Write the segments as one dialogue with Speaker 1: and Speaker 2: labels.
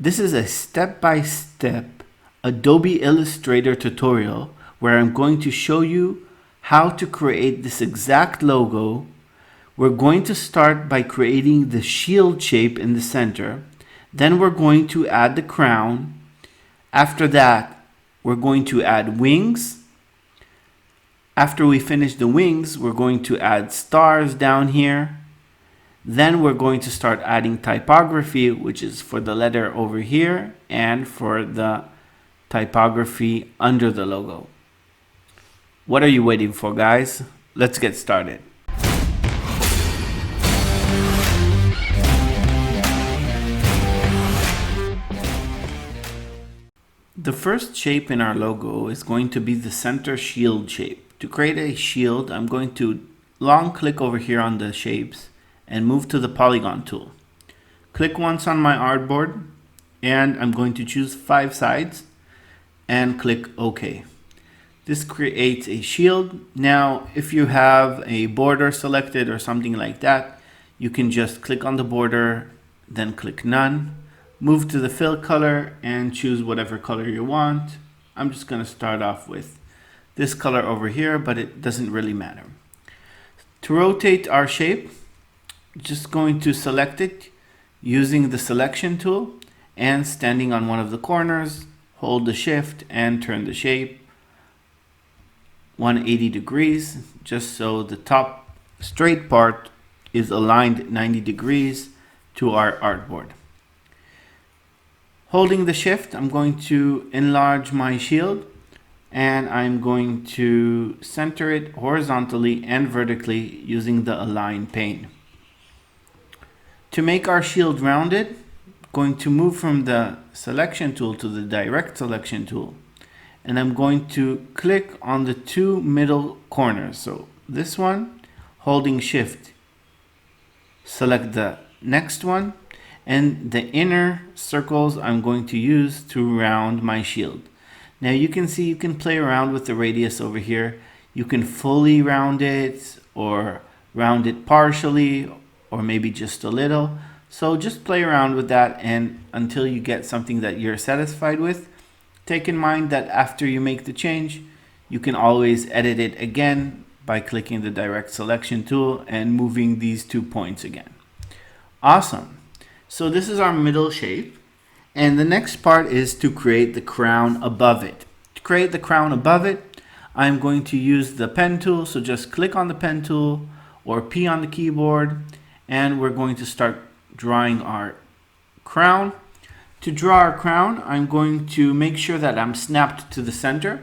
Speaker 1: This is a step-by-step Adobe Illustrator tutorial where I'm going to show you how to create this exact logo. We're going to start by creating the shield shape in the center. Then we're going to add the crown. After that, we're going to add wings. After we finish the wings, we're going to add stars down here. Then we're going to start adding typography, which is for the letter over here and for the typography under the logo. What are you waiting for, guys? Let's get started. The first shape in our logo is going to be the center shield shape. To create a shield, I'm going to long click over here on the shapes and move to the polygon tool. Click once on my artboard and I'm going to choose 5 sides and click OK. This creates a shield. Now, if you have a border selected or something like that, you can just click on the border, then click none. Move to the fill color and choose whatever color you want. I'm just going to start off with this color over here, but it doesn't really matter. To rotate our shape, just going to select it using the selection tool and standing on one of the corners, hold the shift and turn the shape 180 degrees, just so the top straight part is aligned 90 degrees to our artboard. Holding the shift, I'm going to enlarge my shield and I'm going to center it horizontally and vertically using the align pane. To make our shield rounded, going to move from the selection tool to the direct selection tool, and I'm going to click on the 2 middle corners. So this one, holding shift, select the next one, and the inner circles I'm going to use to round my shield. Now you can see you can play around with the radius over here. You can fully round it or round it partially or maybe just a little. So just play around with that and until you get something that you're satisfied with. Take in mind that after you make the change, you can always edit it again by clicking the direct selection tool and moving these 2 points again. Awesome. So this is our middle shape. And the next part is to create the crown above it. To create the crown above it, I'm going to use the pen tool. So just click on the pen tool or P on the keyboard. And we're going to start drawing our crown. To draw our crown, I'm going to make sure that I'm snapped to the center,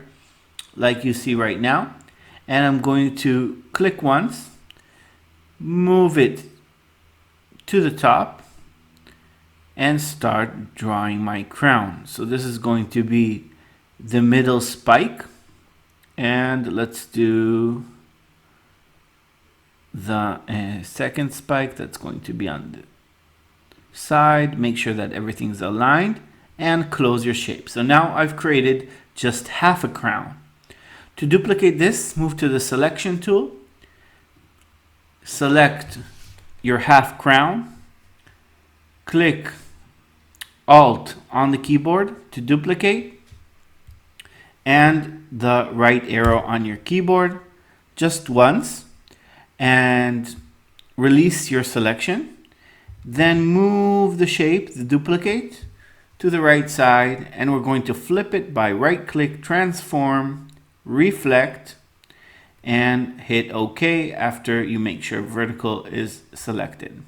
Speaker 1: like you see right now. And I'm going to click once, move it to the top, and start drawing my crown. So this is going to be the middle spike. And let's do the second spike that's going to be on the side. Make sure that everything's aligned and close your shape. So now I've created just half a crown. To duplicate this, move to the selection tool, select your half crown, click Alt on the keyboard to duplicate and the right arrow on your keyboard just once and release your selection. Then move the shape, the duplicate, to the right side and we're going to flip it by right click, transform, reflect, and hit OK after you make sure vertical is selected.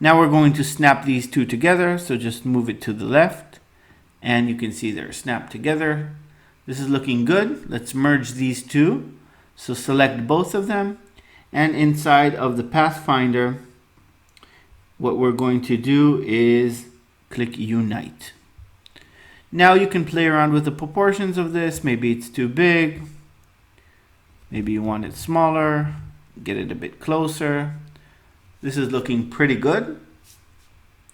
Speaker 1: Now we're going to snap these 2 together, so just move it to the left and you can see they're snapped together. This is looking good. Let's merge these 2. So select both of them and inside of the Pathfinder, what we're going to do is click Unite. Now you can play around with the proportions of this. Maybe it's too big. Maybe you want it smaller. Get it a bit closer. This is looking pretty good.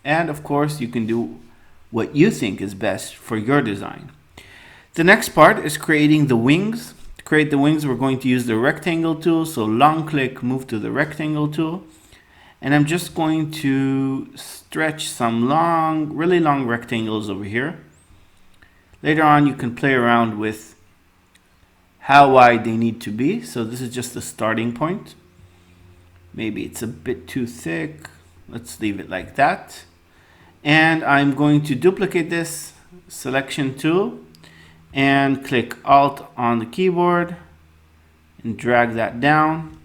Speaker 1: And of course, you can do what you think is best for your design. The next part is creating the wings. To create the wings, we're going to use the rectangle tool. So long click, move to the rectangle tool. And I'm just going to stretch some really long rectangles over here. Later on, you can play around with how wide they need to be. So this is just the starting point. Maybe it's a bit too thick. Let's leave it like that. And I'm going to duplicate this selection tool and click Alt on the keyboard and drag that down.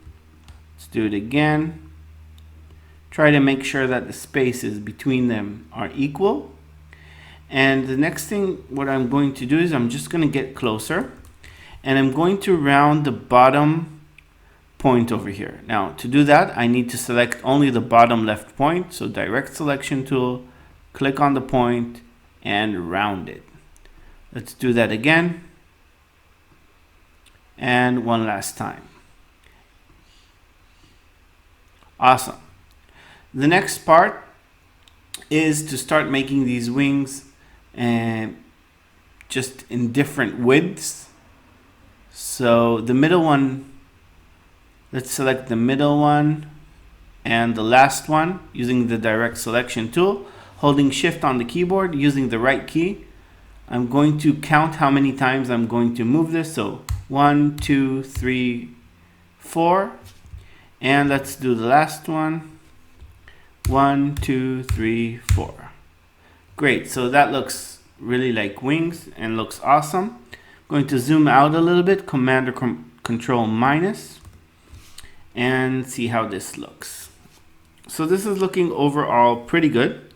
Speaker 1: Let's do it again. Try to make sure that the spaces between them are equal. And the next thing, what I'm going to do is I'm just going to get closer and I'm going to round the bottom point over here. Now to do that, I need to select only the bottom left point. So direct selection tool, click on the point and round it. Let's do that again. And one last time. Awesome. The next part is to start making these wings just in different widths. So the middle one, let's select the middle one and the last one using the direct selection tool, holding shift on the keyboard, using the right key. I'm going to count how many times I'm going to move this. So 1, 2, 3, 4. And let's do the last one. 1, 2, 3, 4. Great, so that looks really like wings and looks awesome. I'm going to zoom out a little bit, Command or Control minus, and see how this looks. So this is looking overall pretty good.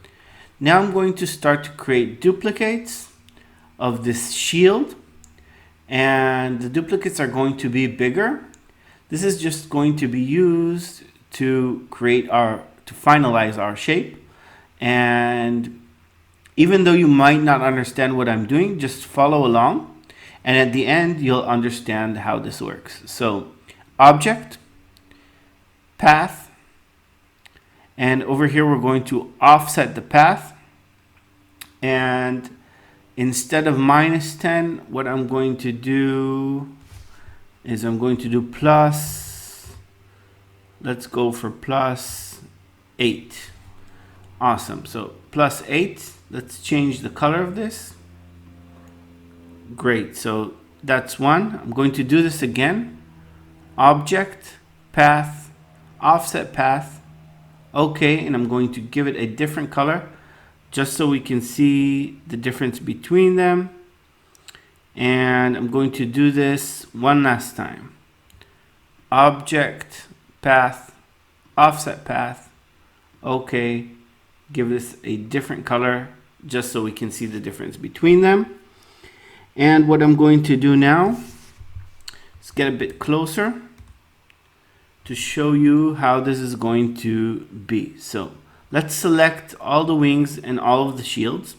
Speaker 1: Now I'm going to start to create duplicates of this shield, and the duplicates are going to be bigger. This is just going to be used to finalize our shape. And even though you might not understand what I'm doing, just follow along. And at the end, you'll understand how this works. So object, path, and over here, we're going to offset the path. And instead of -10, what I'm going to do is I'm going to do plus, let's go for +8. Awesome. So +8, let's change the color of this. Great. So that's one. I'm going to do this again. Object, path, offset path. Okay. And I'm going to give it a different color just so we can see the difference between them. And I'm going to do this one last time. Object, path, offset path. Okay. Give this a different color just so we can see the difference between them. And what I'm going to do now is get a bit closer to show you how this is going to be. So let's select all the wings and all of the shields.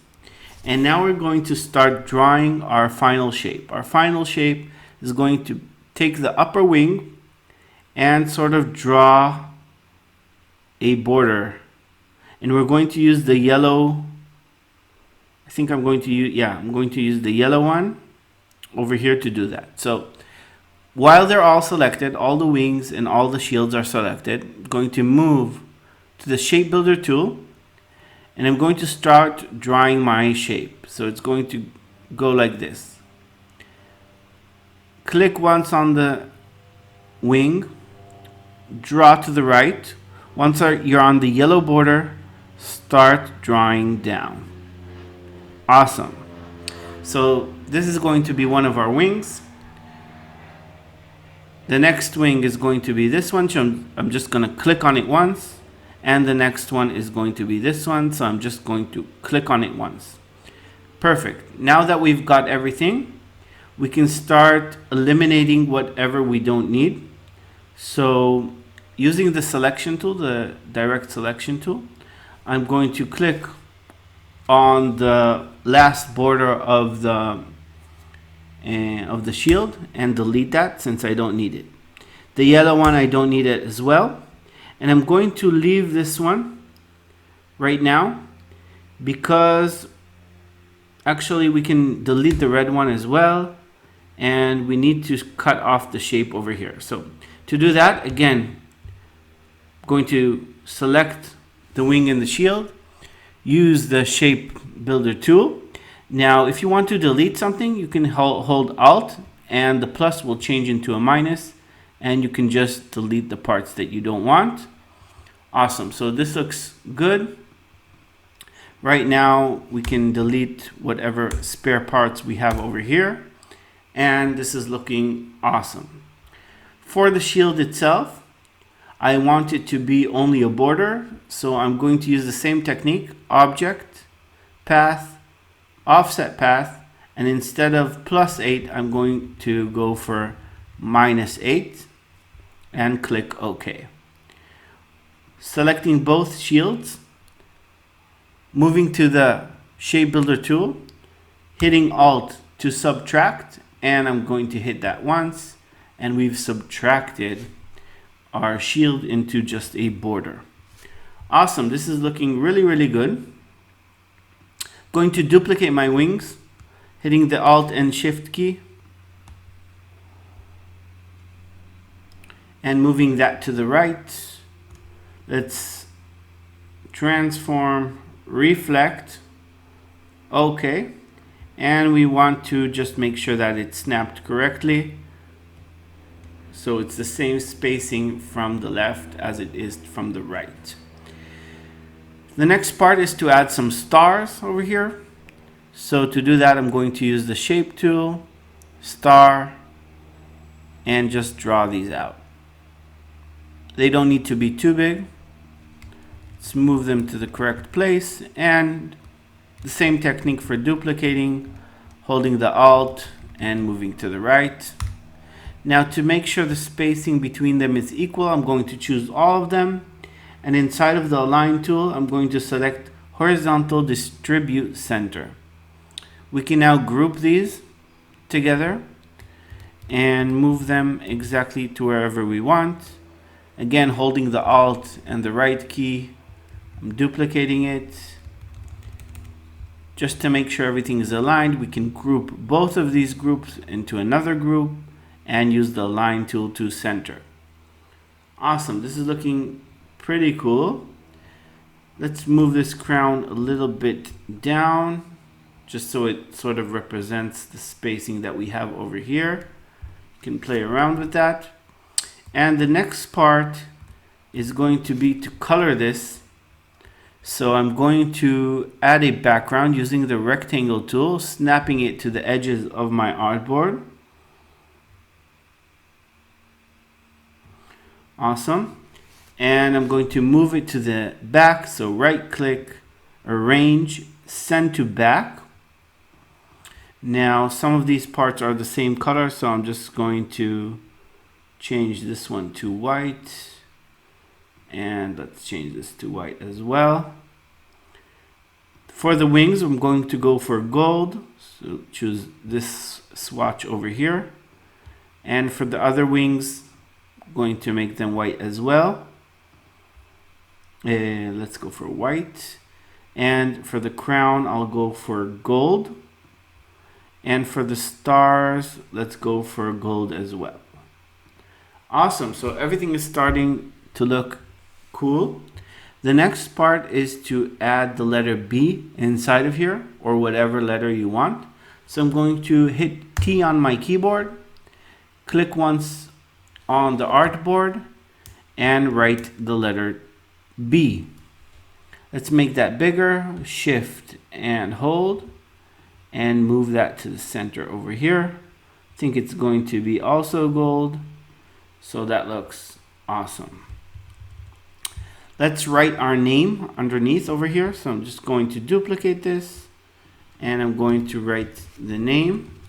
Speaker 1: And now we're going to start drawing our final shape. Our final shape is going to take the upper wing and sort of draw a border. And we're going to use the yellow. I think I'm going to use, I'm going to use the yellow one over here to do that. So while they're all selected, all the wings and all the shields are selected, I'm going to move to the shape builder tool. And I'm going to start drawing my shape. So it's going to go like this. Click once on the wing, draw to the right. Once you're on the yellow border, start drawing down. Awesome. So this is going to be one of our wings. The next wing is going to be this one. So I'm just going to click on it once. And the next one is going to be this one. So I'm just going to click on it once. Perfect. Now that we've got everything, we can start eliminating whatever we don't need. So using the selection tool, the direct selection tool, I'm going to click on the last border of the shield and delete that since I don't need it. The yellow one, I don't need it as well. And I'm going to leave this one right now because actually we can delete the red one as well. And we need to cut off the shape over here. So to do that, again, I'm going to select the wing and the shield, use the shape builder tool. Now, if you want to delete something, you can hold Alt and the plus will change into a minus, and you can just delete the parts that you don't want. Awesome. So this looks good. Right now, we can delete whatever spare parts we have over here, and this is looking awesome. For the shield itself, I want it to be only a border, so I'm going to use the same technique, object, path, offset path, and instead of +8, I'm going to go for -8 and click OK. Selecting both shields, moving to the shape builder tool, hitting Alt to subtract, and I'm going to hit that once, and we've subtracted our shield into just a border. Awesome, this is looking really good. Going to duplicate my wings, hitting the Alt and Shift key, and moving that to the right. Let's transform, reflect, OK, and we want to just make sure that it's snapped correctly, so it's the same spacing from the left as it is from the right. The next part is to add some stars over here. So to do that, I'm going to use the shape tool, star, and just draw these out. They don't need to be too big. Let's move them to the correct place, and the same technique for duplicating, holding the Alt and moving to the right. Now, to make sure the spacing between them is equal, I'm going to choose all of them, and inside of the Align tool, I'm going to select Horizontal Distribute Center. We can now group these together and move them exactly to wherever we want. Again, holding the Alt and the right key, I'm duplicating it. Just to make sure everything is aligned, we can group both of these groups into another group and use the Align tool to center. Awesome, this is looking pretty cool. Let's move this crown a little bit down, just so it sort of represents the spacing that we have over here. You can play around with that. And the next part is going to be to color this. So I'm going to add a background using the rectangle tool, snapping it to the edges of my artboard. Awesome. And I'm going to move it to the back. So right click, arrange, send to back. Now some of these parts are the same color, so I'm just going to change this one to white. And let's change this to white as well. For the wings, I'm going to go for gold. So choose this swatch over here. And for the other wings, I'm going to make them white as well. Let's go for white. And for the crown, I'll go for gold. And for the stars, let's go for gold as well. Awesome, so everything is starting to look cool. The next part is to add the letter B inside of here, or whatever letter you want. So I'm going to hit T on my keyboard, click once on the artboard, and write the letter B. Let's make that bigger, shift and hold, and move that to the center over here. I think it's going to be also gold, so that looks awesome. Let's write our name underneath over here. So I'm just going to duplicate this, and I'm going to write the name.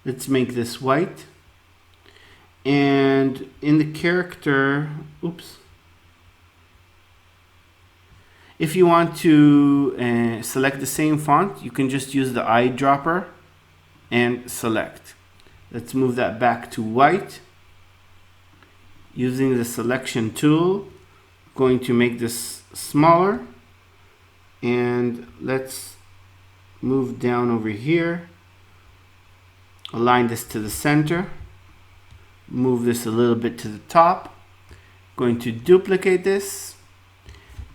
Speaker 1: Let's make this white. And in the character, oops. If you want to select the same font, you can just use the eyedropper and select. Let's move that back to white. Using the selection tool, going to make this smaller. And let's move down over here. Align this to the center. Move this a little bit to the top. Going to duplicate this,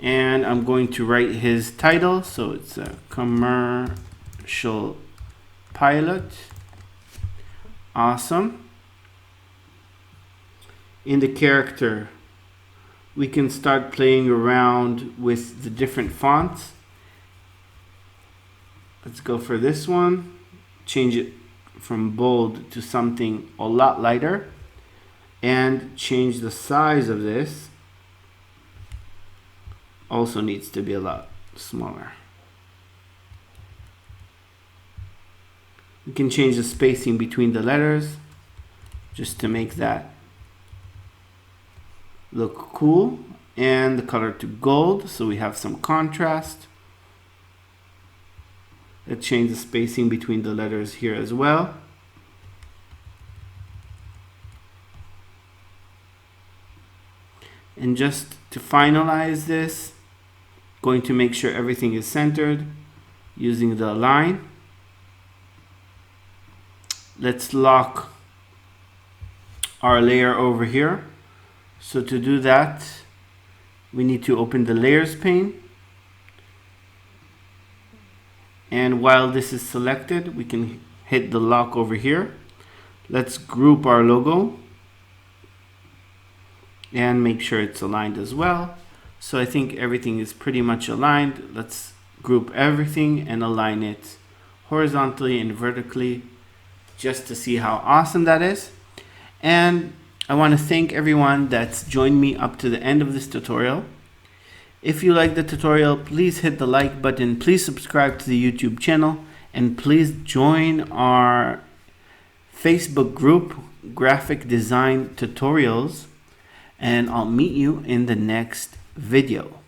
Speaker 1: and I'm going to write his title. So it's a commercial pilot. Awesome. In the character, we can start playing around with the different fonts. Let's go for this one. Change it from bold to something a lot lighter, and change the size of this. Also needs to be a lot smaller. We can change the spacing between the letters just to make that look cool, and the color to gold so we have some contrast. Let's change the spacing between the letters here as well. And just to finalize this, going to make sure everything is centered using the align. Let's lock our layer over here. So to do that, we need to open the layers pane. And while this is selected, we can hit the lock over here. Let's group our logo and make sure it's aligned as well. So I think everything is pretty much aligned. Let's group everything and align it horizontally and vertically just to see how awesome that is. And I want to thank everyone that's joined me up to the end of this tutorial. If you like the tutorial, please hit the like button, please subscribe to the YouTube channel, and please join our Facebook group, Graphic Design Tutorials, and I'll meet you in the next video.